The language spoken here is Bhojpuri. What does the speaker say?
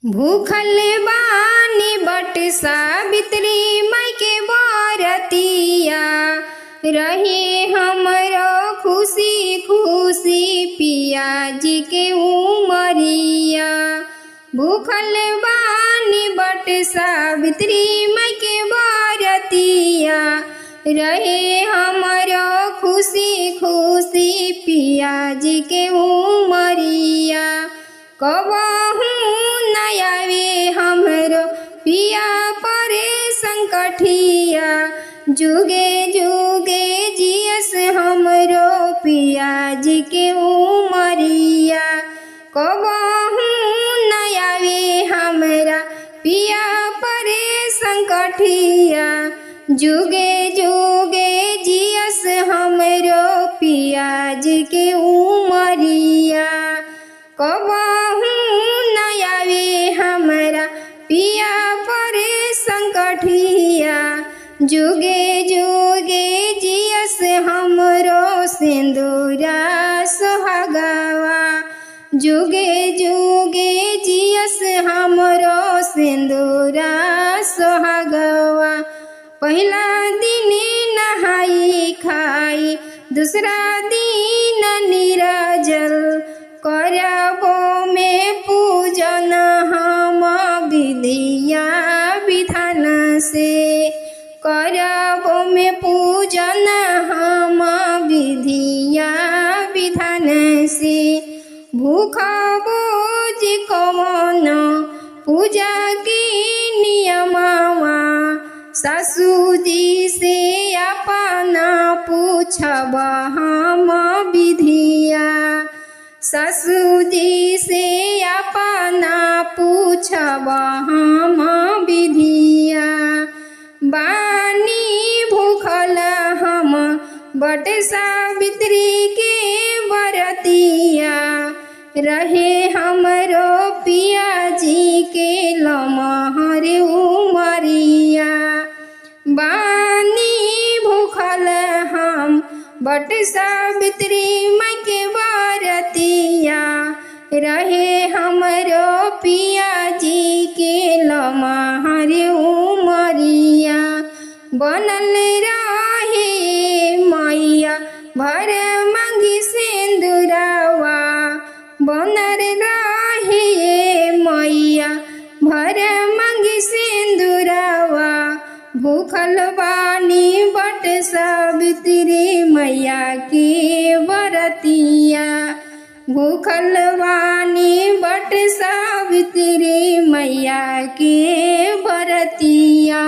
भूखल बानी बट सावित्री माई के बरतिया, रहे हमरो खुशी खुशी पिया जी के उमरिया। भूखल बानी बट सावित्री माई के बरतिया, रहे हमरो खुशी खुशी पिया जी के उमरिया। कबहू नयावे हमरो पिया परे संकठिया, जुगे जुगे जियस हमरो पिया जी के उमरिया। कबहू नयावे हमरा पिया परे संकठिया, जुगे जुगे जियस हमरो पिया जी के उमरिया। कबहू नयावे हमरा पिया परे संकठिया, जुगे जुगे जियस हमरो सिंदूरा सुहागवा। जुगे जुगे जियस हमरो सिंदूरा सुहागवा। पहला दिन नहाई खाई, दूसरा दिन निराजल, करबो में पूजन हम विधिया विधान से। करबो में पूजन हम विधिया विधान से। भूखबो जी कौन पूजा की नियमवा, सासू जी से अपना पूछब हम विधिया। सासू जी से अपना पूछब हम विधिया। बानी भूखल हम बट सावित्री के बरतिया, रहे हमरो पिया जी के लमहर उमरिया। बानी भूखल हम बट सावित्री माई के बरतिया, रहे हमरो पिया जी के लमहर उमरिया। बनल रहे मैया भर मांगी सिंदूरवा, बनल रहे मैया भर मांगी सिंदूरवा। भूखल बानी बट सावित्री मैया के बरतिया, भूखल बानी बट सावित्री मैया के बरतिया।